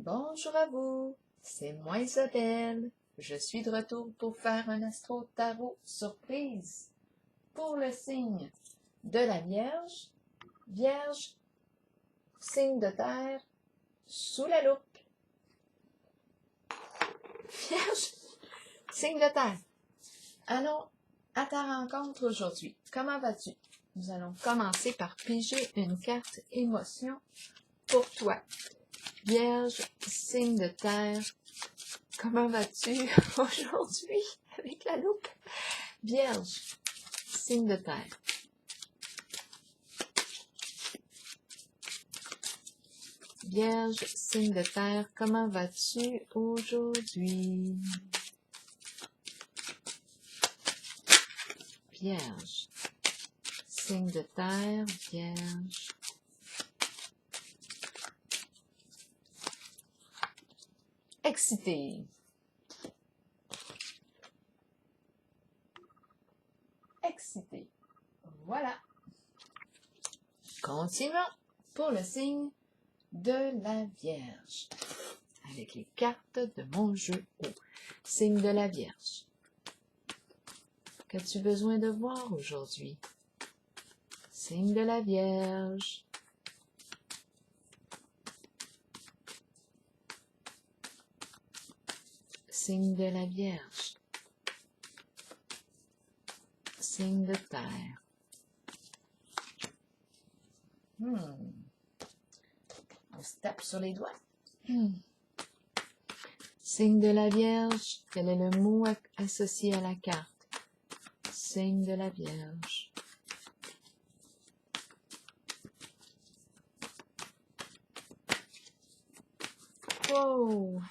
Bonjour à vous, c'est moi Isabelle. Je suis de retour pour faire un astro tarot surprise pour le signe de la Vierge. Vierge, signe de terre, sous la loupe. Vierge, signe de terre. Allons à ta rencontre aujourd'hui. Comment vas-tu? Nous allons commencer par piger une carte émotion pour toi. Vierge, signe de terre, comment vas-tu aujourd'hui avec la loupe? Vierge, signe de terre. Vierge, signe de terre, comment vas-tu aujourd'hui? Vierge, signe de terre, Vierge. Excité. Excité. Voilà. Continuons pour le signe de la Vierge. Avec les cartes de mon jeu au signe de la Vierge. Qu'as-tu besoin de voir aujourd'hui? Signe de la Vierge. Signe de la Vierge. Signe de terre. On se tape sur les doigts. Signe de la Vierge. Quel est le mot associé à la carte? Signe de la Vierge. Wow!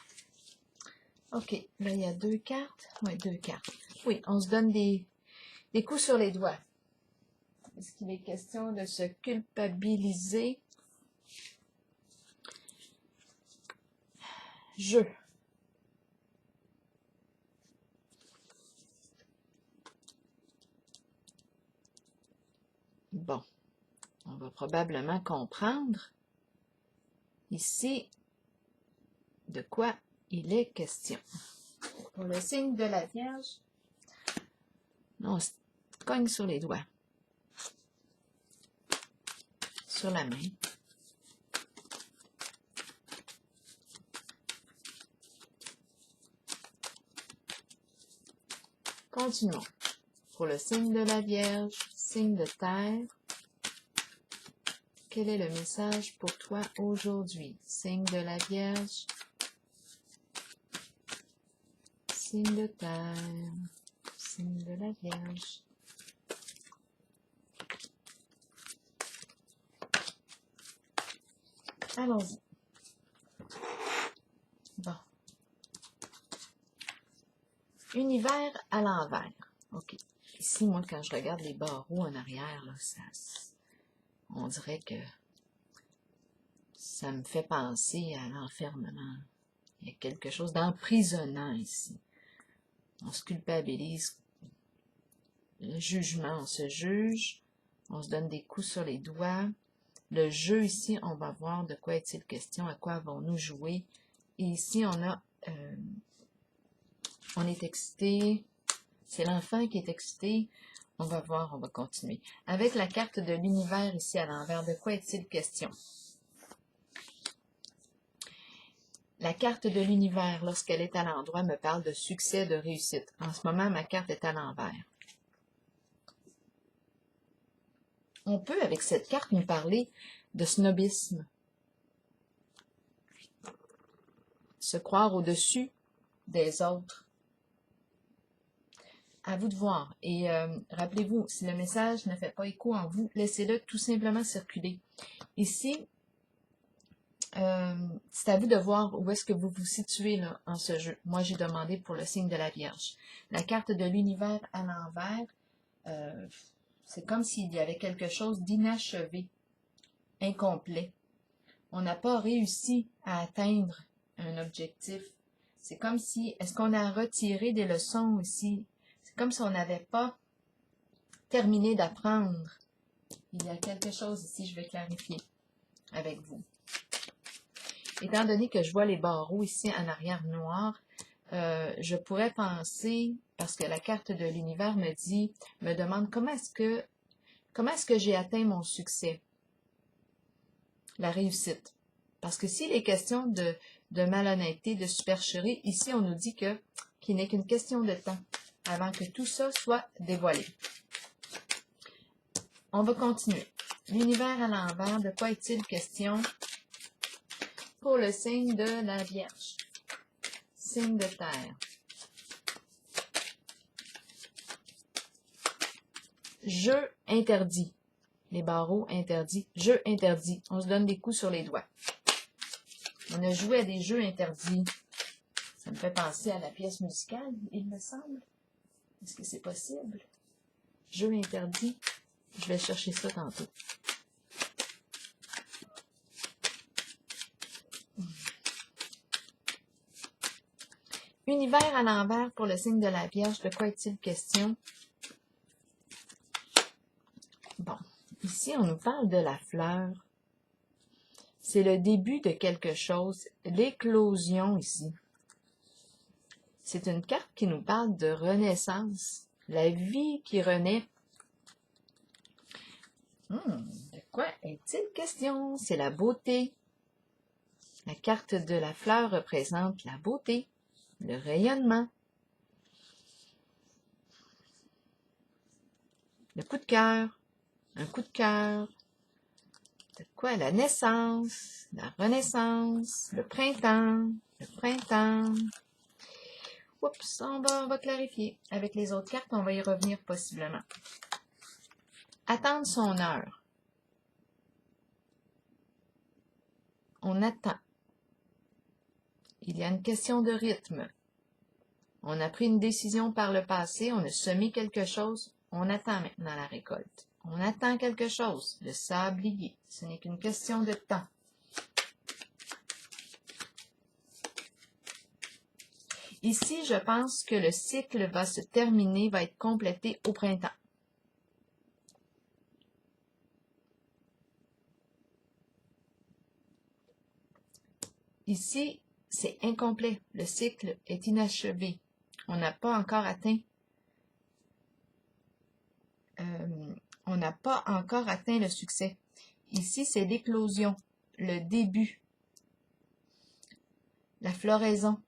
Ok, là il y a deux cartes. Oui, deux cartes. Oui, on se donne des coups sur les doigts. Est-ce qu'il est question de se culpabiliser? Jeu. Bon, on va probablement comprendre ici de quoi il est question. Pour le signe de la Vierge, on se cogne sur les doigts, sur la main. Continuons. Pour le signe de la Vierge, signe de terre, quel est le message pour toi aujourd'hui? Signe de la Vierge, signe de terre, signe de la Vierge. Allons-y. Bon. Univers à l'envers. OK. Ici, moi, quand je regarde les barreaux en arrière, là, on dirait que ça me fait penser à l'enfermement. Il y a quelque chose d'emprisonnant ici. On se culpabilise. Le jugement, on se juge. On se donne des coups sur les doigts. Le jeu ici, on va voir de quoi est-il question, à quoi avons-nous joué. Et ici, on est excité. C'est l'enfant qui est excité. On va voir, on va continuer. Avec la carte de l'univers ici à l'envers, de quoi est-il question? La carte de l'univers, lorsqu'elle est à l'endroit, me parle de succès, de réussite. En ce moment, ma carte est à l'envers. On peut, avec cette carte, nous parler de snobisme. Se croire au-dessus des autres. À vous de voir. Et rappelez-vous, si le message ne fait pas écho en vous, laissez-le tout simplement circuler. Ici, c'est à vous de voir où est-ce que vous vous situez là, en ce jeu. Moi, j'ai demandé pour le signe de la Vierge. La carte de l'univers à l'envers, c'est comme s'il y avait quelque chose d'inachevé, incomplet. On n'a pas réussi à atteindre un objectif. C'est comme si, est-ce qu'on a retiré des leçons ici? C'est comme si on n'avait pas terminé d'apprendre. Il y a quelque chose ici, je vais clarifier avec vous. étant donné que je vois les barreaux ici en arrière noir, je pourrais penser, parce que la carte de l'univers me demande comment est-ce que j'ai atteint mon succès, la réussite. Parce que s'il est question de malhonnêteté, de supercherie, ici on nous dit qu'il n'est qu'une question de temps avant que tout ça soit dévoilé. On va continuer. L'univers à l'envers, de quoi est-il question pour le signe de la Vierge? Signe de terre. Jeu interdit. Les barreaux interdits. Jeu interdit. On se donne des coups sur les doigts. On a joué à des jeux interdits. Ça me fait penser à la pièce musicale, il me semble. Est-ce que c'est possible? Jeu interdit. Je vais chercher ça tantôt. Univers à l'envers pour le signe de la Vierge. De quoi est-il question? Bon, ici, on nous parle de la fleur. C'est le début de quelque chose, l'éclosion ici. C'est une carte qui nous parle de renaissance, la vie qui renaît. De quoi est-il question? C'est la beauté. La carte de la fleur représente la beauté, le rayonnement, le coup de cœur, un coup de cœur. De quoi? La naissance, la renaissance, le printemps, le printemps. Oups, on va clarifier. Avec les autres cartes, on va y revenir possiblement. Attendre son heure. On attend. Il y a une question de rythme. On a pris une décision par le passé, on a semé quelque chose, on attend maintenant la récolte. On attend quelque chose, le sablier. Ce n'est qu'une question de temps. Ici, je pense que le cycle va se terminer, va être complété au printemps. Ici, c'est incomplet. Le cycle est inachevé. On n'a pas encore atteint le succès. Ici, c'est l'éclosion, le début, la floraison.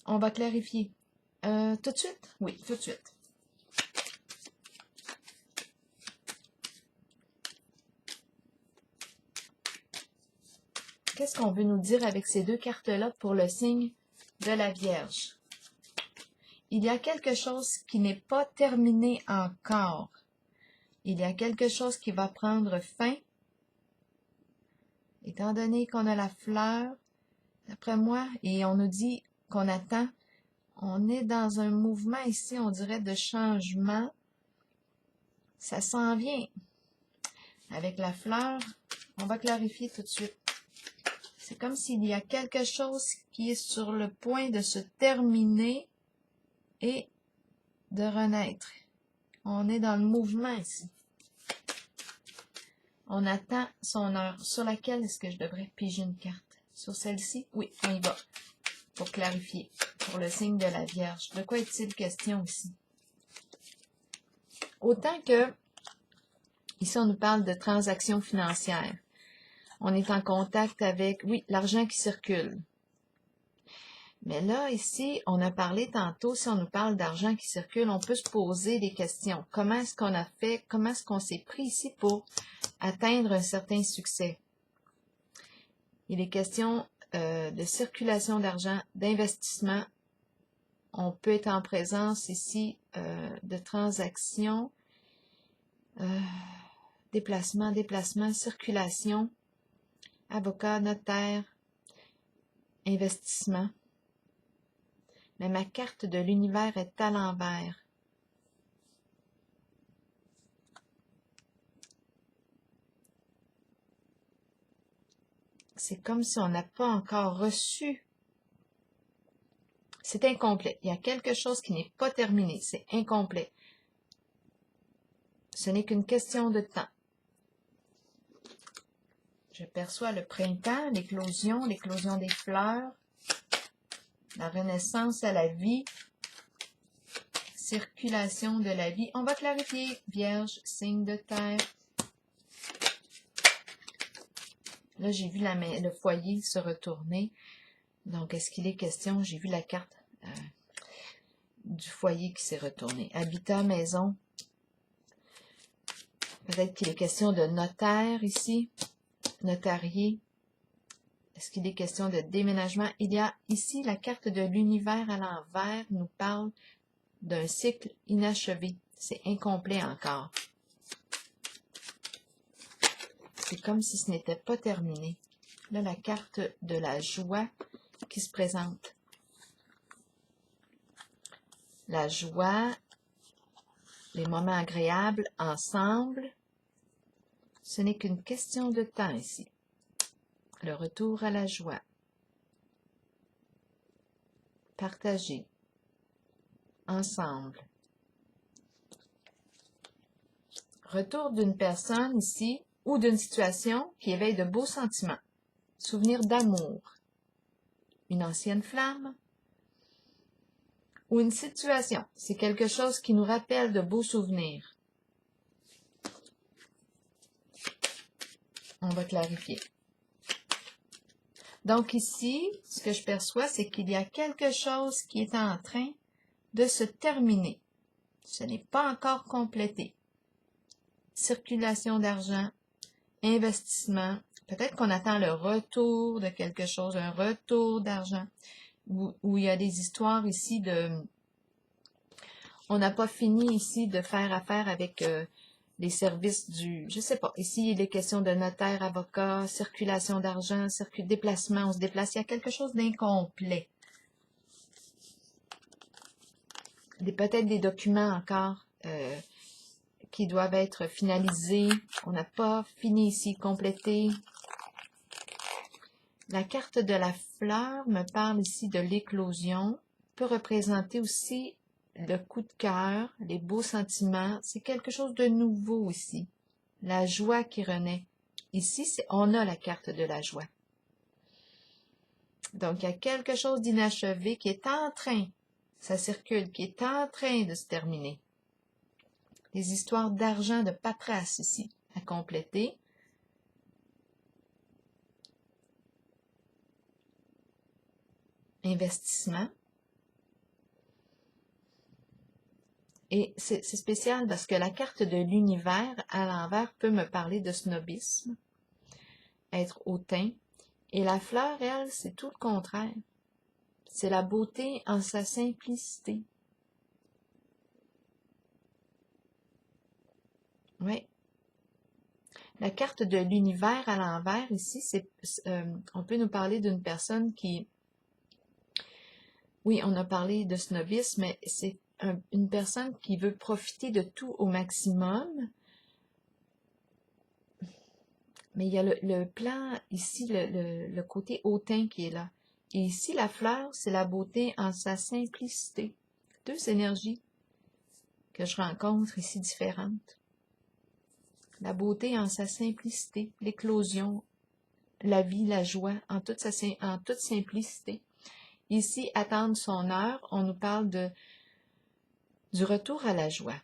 On va clarifier. Tout de suite? Oui, tout de suite. Qu'est-ce qu'on veut nous dire avec ces deux cartes-là pour le signe de la Vierge? Il y a quelque chose qui n'est pas terminé encore. Il y a quelque chose qui va prendre fin. Étant donné qu'on a la fleur, d'après moi, et on nous dit qu'on attend, on est dans un mouvement ici, on dirait, de changement. Ça s'en vient. Avec la fleur, on va clarifier tout de suite. C'est comme s'il y a quelque chose qui est sur le point de se terminer et de renaître. On est dans le mouvement ici. On attend son heure. Sur laquelle est-ce que je devrais piger une carte? Sur celle-ci? Oui, on y va. Pour clarifier. Pour le signe de la Vierge. De quoi est-il question ici? Autant que, ici on nous parle de transactions financières. On est en contact avec, oui, l'argent qui circule. Mais là, ici, on a parlé tantôt, si on nous parle d'argent qui circule, on peut se poser des questions. Comment est-ce qu'on a fait, comment est-ce qu'on s'est pris ici pour atteindre un certain succès? Il est question de circulation d'argent, d'investissement. On peut être en présence ici de transactions, déplacement, circulation, avocat, notaire, investissement. Mais ma carte de l'univers est à l'envers. C'est comme si on n'a pas encore reçu. C'est incomplet. Il y a quelque chose qui n'est pas terminé. C'est incomplet. Ce n'est qu'une question de temps. Je perçois le printemps, l'éclosion des fleurs, la renaissance à la vie, circulation de la vie. On va clarifier. Vierge, signe de terre. Là, j'ai vu le foyer se retourner. Donc, est-ce qu'il est question? J'ai vu la carte du foyer qui s'est retourné. Habitat, maison. Peut-être qu'il est question de notaire ici. Notarié. Est-ce qu'il est question de déménagement? Il y a ici la carte de l'univers à l'envers nous parle d'un cycle inachevé. C'est incomplet encore. C'est comme si ce n'était pas terminé. Là, la carte de la joie qui se présente. La joie, les moments agréables ensemble. Ce n'est qu'une question de temps ici. Le retour à la joie. Partager. Ensemble. Retour d'une personne ici ou d'une situation qui éveille de beaux sentiments. Souvenir d'amour. Une ancienne flamme. Ou une situation. C'est quelque chose qui nous rappelle de beaux souvenirs. On va clarifier. Donc ici, ce que je perçois, c'est qu'il y a quelque chose qui est en train de se terminer. Ce n'est pas encore complété. Circulation d'argent, investissement. Peut-être qu'on attend le retour de quelque chose, un retour d'argent. Où il y a des histoires ici de... On n'a pas fini ici de faire affaire avec les services du... Je sais pas. Ici, il est question de notaire, avocat, circulation d'argent, déplacement. On se déplace. Il y a quelque chose d'incomplet. Peut-être des documents encore qui doivent être finalisés. On n'a pas fini ici, complété. La carte de la fleur me parle ici de l'éclosion. Peut représenter aussi le coup de cœur, les beaux sentiments. C'est quelque chose de nouveau ici. La joie qui renaît. Ici, on a la carte de la joie. Donc, il y a quelque chose d'inachevé qui est en train, ça circule, qui est en train de se terminer. Des histoires d'argent, de paperasse ici, à compléter. Investissement. Et c'est spécial parce que la carte de l'univers à l'envers peut me parler de snobisme, être hautain. Et la fleur, elle, c'est tout le contraire. C'est la beauté en sa simplicité. Oui. La carte de l'univers à l'envers, ici, on peut nous parler d'une personne qui... Oui, on a parlé de snobisme, mais c'est une personne qui veut profiter de tout au maximum. Mais il y a le plan, ici, le côté hautain qui est là. Et ici, la fleur, c'est la beauté en sa simplicité. Deux énergies que je rencontre ici différentes. La beauté en sa simplicité, l'éclosion, la vie, la joie, en toute simplicité. Ici, attendre son heure, on nous parle du retour à la joie.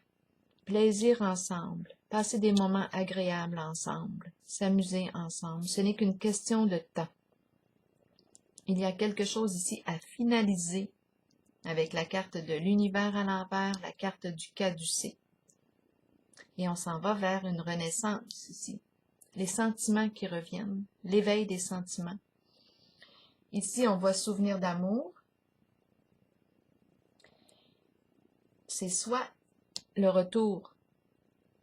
Plaisir ensemble, passer des moments agréables ensemble, s'amuser ensemble. Ce n'est qu'une question de temps. Il y a quelque chose ici à finaliser avec la carte de l'univers à l'envers, la carte du caducé. Et on s'en va vers une renaissance ici. Les sentiments qui reviennent, l'éveil des sentiments. Ici, on voit souvenir d'amour. C'est soit le retour,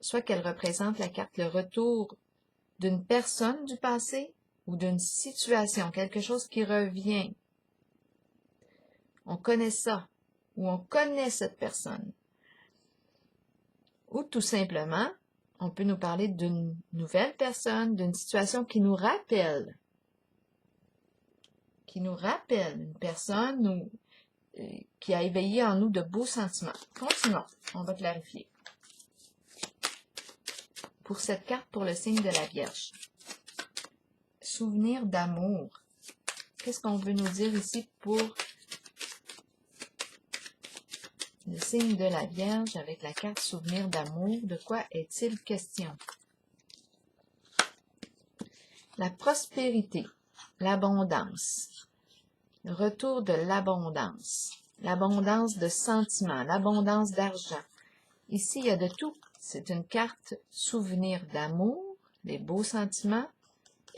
soit qu'elle représente la carte, le retour d'une personne du passé ou d'une situation, quelque chose qui revient. On connaît ça, ou on connaît cette personne. Ou tout simplement, on peut nous parler d'une nouvelle personne, d'une situation qui nous rappelle une personne qui a éveillé en nous de beaux sentiments. Continuons, on va clarifier. Pour cette carte, pour le signe de la Vierge. souvenir d'amour. Qu'est-ce qu'on veut nous dire ici pour le signe de la Vierge avec la carte souvenir d'amour? De quoi est-il question? La prospérité, l'abondance, le retour de l'abondance de sentiments, l'abondance d'argent. Ici, il y a de tout. C'est une carte souvenir d'amour, les beaux sentiments,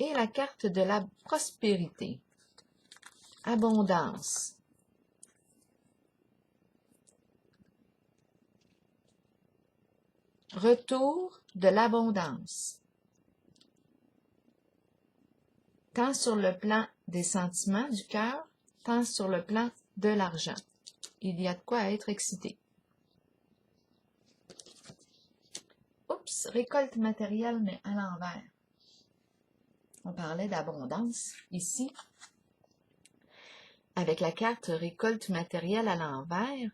et la carte de la prospérité, abondance. Retour de l'abondance. Tant sur le plan des sentiments du cœur, tant sur le plan de l'argent. Il y a de quoi être excité. Oups, récolte matérielle, mais à l'envers. On parlait d'abondance ici. Avec la carte récolte matérielle à l'envers,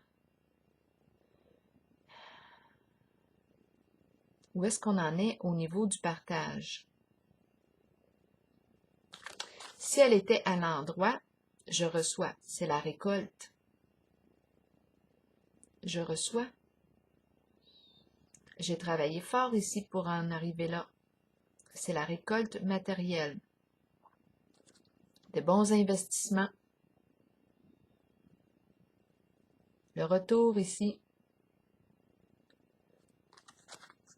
où est-ce qu'on en est au niveau du partage? Si elle était à l'endroit, je reçois, c'est la récolte. Je reçois. J'ai travaillé fort ici pour en arriver là. C'est la récolte matérielle. De bons investissements. Le retour ici.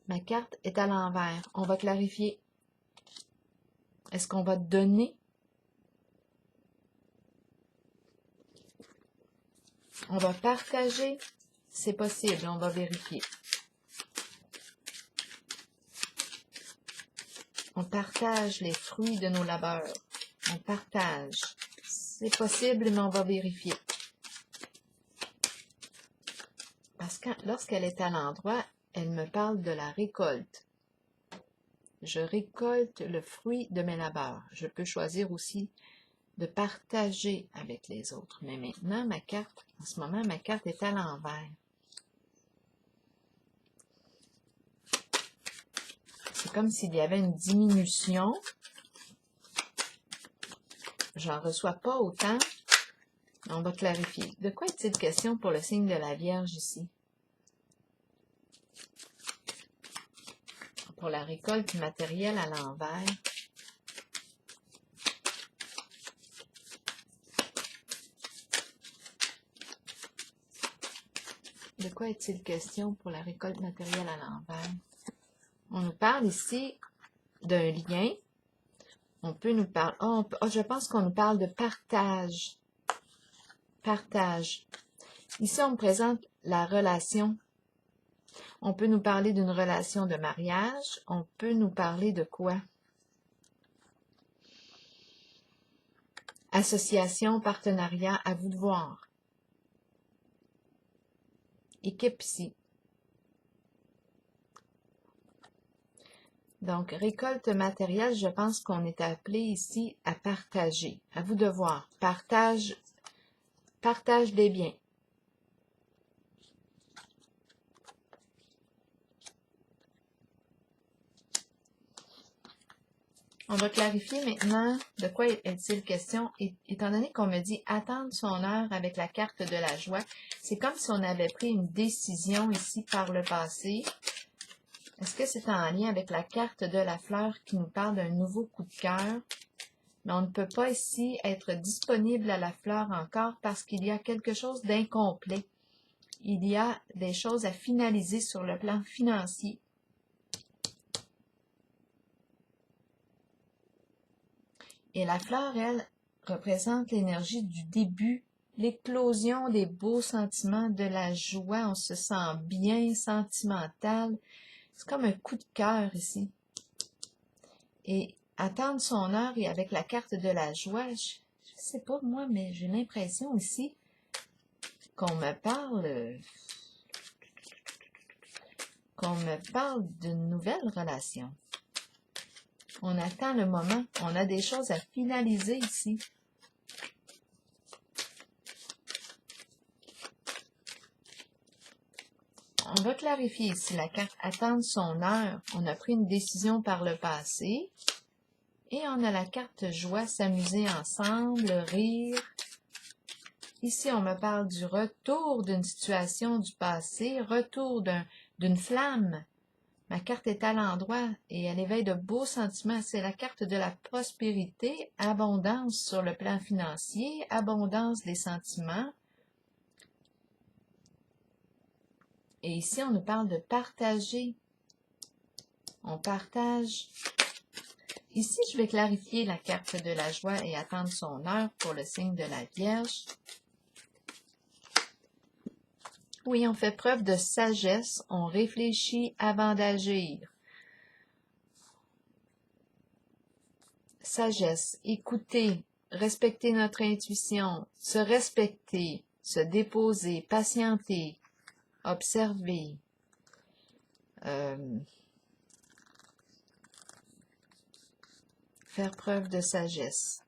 Ma carte est à l'envers. On va clarifier. Est-ce qu'on va donner? On va partager? C'est possible, on va vérifier. On partage les fruits de nos labeurs. On partage. C'est possible, mais on va vérifier. Parce que lorsqu'elle est à l'endroit, elle me parle de la récolte. Je récolte le fruit de mes labeurs. Je peux choisir aussi de partager avec les autres. Mais maintenant, ma carte, en ce moment, ma carte est à l'envers. C'est comme s'il y avait une diminution. J'en reçois pas autant. On va clarifier. De quoi est-il question pour le signe de la Vierge ici? Pour la récolte matérielle à l'envers. De quoi est-il question pour la récolte matérielle à l'envers? On nous parle ici d'un lien. On peut nous parler... je pense qu'on nous parle de partage. Partage. Ici, on me présente la relation. On peut nous parler d'une relation de mariage. On peut nous parler de quoi? Association, partenariat, à vous de voir. Équipe ici. Donc, récolte matérielle, je pense qu'on est appelé ici à partager. À vous de voir. Partage des biens. On va clarifier maintenant de quoi est-il question. Étant donné qu'on me dit attendre son heure avec la carte de la joie, c'est comme si on avait pris une décision ici par le passé. Est-ce que c'est en lien avec la carte de la fleur qui nous parle d'un nouveau coup de cœur? Mais on ne peut pas ici être disponible à la fleur encore parce qu'il y a quelque chose d'incomplet. Il y a des choses à finaliser sur le plan financier. Et la fleur, elle, représente l'énergie du début, l'éclosion des beaux sentiments, de la joie. On se sent bien, sentimental. C'est comme un coup de cœur ici. Et attendre son heure et avec la carte de la joie, je sais pas moi, mais j'ai l'impression ici qu'on me parle d'une nouvelle relation. On attend le moment. On a des choses à finaliser ici. On va clarifier ici la carte attendre son heure. On a pris une décision par le passé. Et on a la carte joie, s'amuser ensemble, rire. Ici, on me parle du retour d'une situation du passé, retour d'une flamme. Ma carte est à l'endroit et elle éveille de beaux sentiments. C'est la carte de la prospérité, abondance sur le plan financier, abondance des sentiments. Et ici, on nous parle de partager. On partage. Ici, je vais clarifier la carte de la joie et attendre son heure pour le signe de la Vierge. Oui, on fait preuve de sagesse, on réfléchit avant d'agir. Sagesse, écouter, respecter notre intuition, se respecter, se déposer, patienter, observer. Faire preuve de sagesse.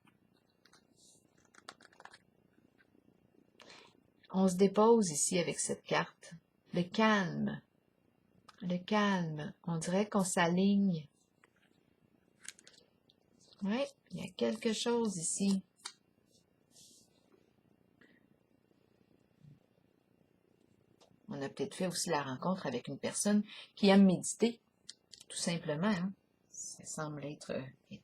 On se dépose ici avec cette carte. Le calme. Le calme. On dirait qu'on s'aligne. Oui, il y a quelque chose ici. On a peut-être fait aussi la rencontre avec une personne qui aime méditer, tout simplement. Hein? Ça semble être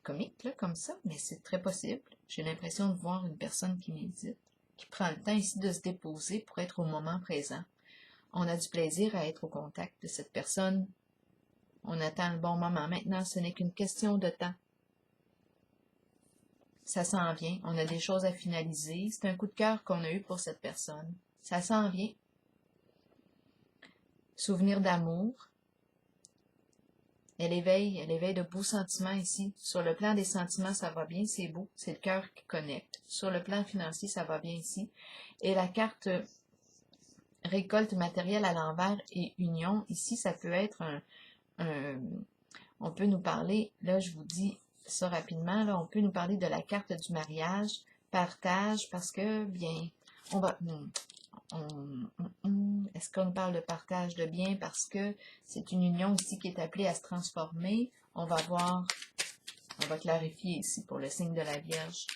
comique, là, comme ça, mais c'est très possible. J'ai l'impression de voir une personne qui médite, qui prend le temps ici de se déposer pour être au moment présent. On a du plaisir à être au contact de cette personne. On attend le bon moment. Maintenant, ce n'est qu'une question de temps. Ça s'en vient. On a des choses à finaliser. C'est un coup de cœur qu'on a eu pour cette personne. Ça s'en vient. Souvenir d'amour. Elle éveille de beaux sentiments ici. Sur le plan des sentiments, ça va bien, c'est beau. C'est le cœur qui connecte. Sur le plan financier, ça va bien ici. Et la carte récolte matérielle à l'envers et union. Ici, ça peut être on peut nous parler, là je vous dis ça rapidement, là, on peut nous parler de la carte du mariage, partage, parce que, bien, on va... Est-ce qu'on parle de partage de biens parce que c'est une union ici qui est appelée à se transformer? On va voir, on va clarifier ici pour le signe de la Vierge.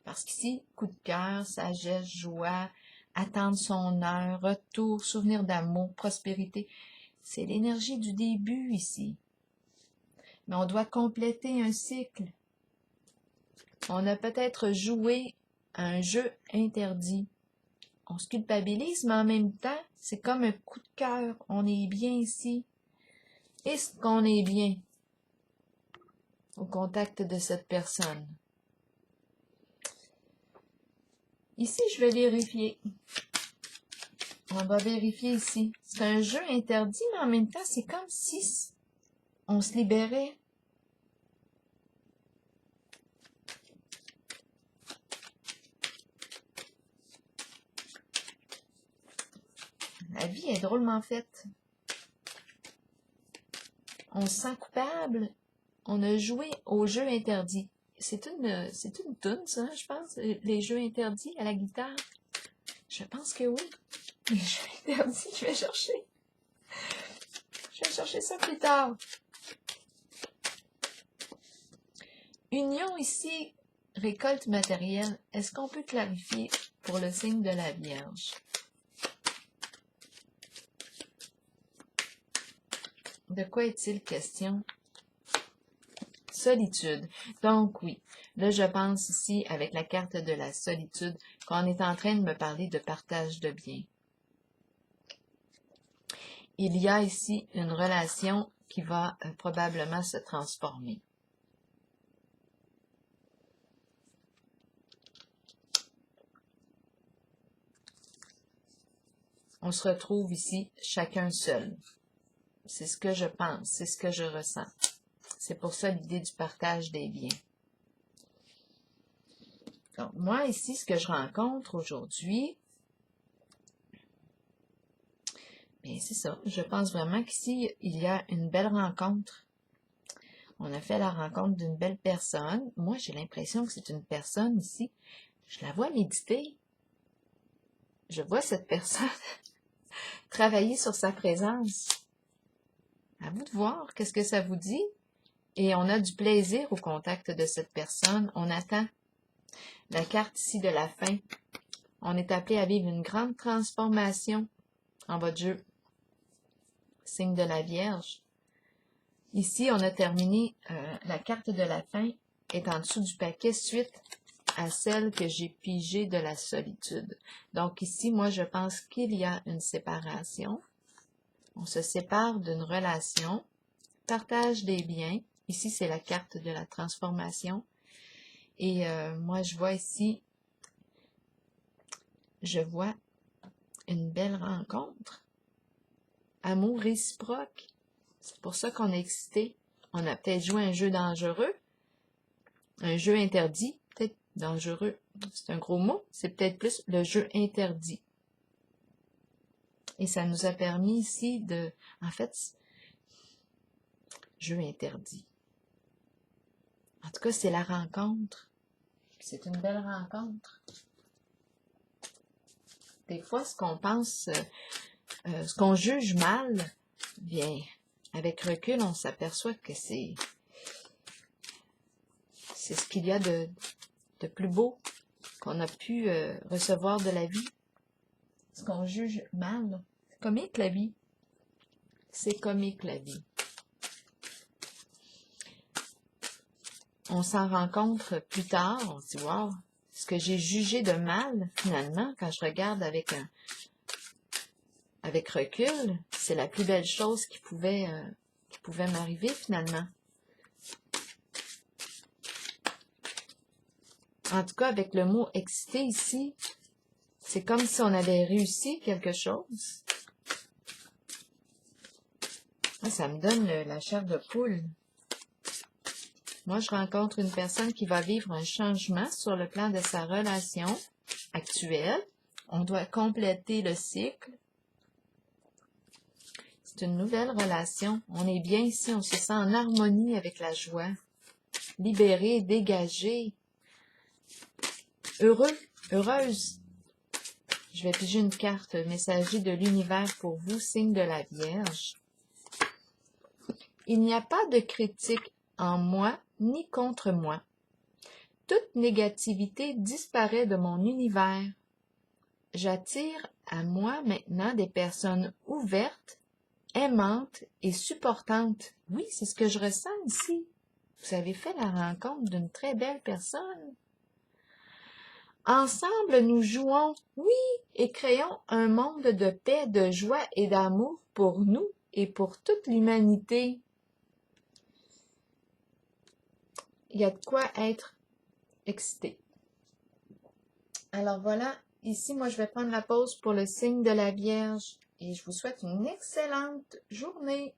Parce qu'ici, coup de cœur, sagesse, joie, attendre son heure, retour, souvenir d'amour, prospérité. C'est l'énergie du début ici. Mais on doit compléter un cycle. On a peut-être joué à un jeu interdit. On se culpabilise, mais en même temps, c'est comme un coup de cœur. On est bien ici. Est-ce qu'on est bien au contact de cette personne? Ici, je vais vérifier. On va vérifier ici. C'est un jeu interdit, mais en même temps, c'est comme si on se libérait. La vie est drôlement faite. On se sent coupable. On a joué au jeu interdit. C'est une toune, ça, je pense. Les jeux interdits à la guitare. Je pense que oui. Les jeux interdits, je vais chercher. Je vais chercher ça plus tard. Union ici, récolte matérielle. Est-ce qu'on peut clarifier pour le signe de la Vierge? De quoi est-il question? Solitude. Donc oui, là je pense ici avec la carte de la solitude qu'on est en train de me parler de partage de biens. Il y a ici une relation qui va probablement se transformer. On se retrouve ici chacun seul. C'est ce que je pense, c'est ce que je ressens. C'est pour ça l'idée du partage des biens. Donc, moi, ici, ce que je rencontre aujourd'hui, bien, c'est ça. Je pense vraiment qu'ici, il y a une belle rencontre. On a fait la rencontre d'une belle personne. Moi, j'ai l'impression que c'est une personne ici. Je la vois méditer. Je vois cette personne travailler sur sa présence. À vous de voir, qu'est-ce que ça vous dit? Et on a du plaisir au contact de cette personne. On attend la carte ici de la fin. On est appelé à vivre une grande transformation en votre jeu. Signe de la Vierge. Ici, on a terminé, la carte de la fin est en dessous du paquet suite à celle que j'ai pigée de la solitude. Donc ici, moi, je pense qu'il y a une séparation. On se sépare d'une relation, partage des biens. Ici, c'est la carte de la transformation. Et moi, je vois ici, je vois une belle rencontre. Amour réciproque. C'est pour ça qu'on est excité. On a peut-être joué un jeu dangereux, un jeu interdit, peut-être dangereux, c'est un gros mot, c'est peut-être plus le jeu interdit. Et ça nous a permis ici de, en fait, jeu interdit. En tout cas, c'est la rencontre. C'est une belle rencontre. Des fois, ce qu'on pense, ce qu'on juge mal, bien, avec recul, on s'aperçoit que c'est ce qu'il y a de plus beau qu'on a pu recevoir de la vie. Ce qu'on juge mal, c'est comique la vie. C'est comique la vie. On s'en rencontre plus tard, on se dit, wow, ce que j'ai jugé de mal, finalement, quand je regarde avec recul, c'est la plus belle chose qui pouvait m'arriver finalement. En tout cas, avec le mot excité ici, c'est comme si on avait réussi quelque chose. Ça me donne la chair de poule. Moi, je rencontre une personne qui va vivre un changement sur le plan de sa relation actuelle. On doit compléter le cycle. C'est une nouvelle relation. On est bien ici, on se sent en harmonie avec la joie. Libéré, dégagé. Heureux, heureuse. Je vais piger une carte messager de l'univers pour vous, signe de la Vierge. Il n'y a pas de critique en moi ni contre moi. Toute négativité disparaît de mon univers. J'attire à moi maintenant des personnes ouvertes, aimantes et supportantes. Oui, c'est ce que je ressens ici. Vous avez fait la rencontre d'une très belle personne. Ensemble, nous jouons, oui, et créons un monde de paix, de joie et d'amour pour nous et pour toute l'humanité. Il y a de quoi être excité. Alors voilà, ici, moi, je vais prendre la pause pour le signe de la Vierge et je vous souhaite une excellente journée.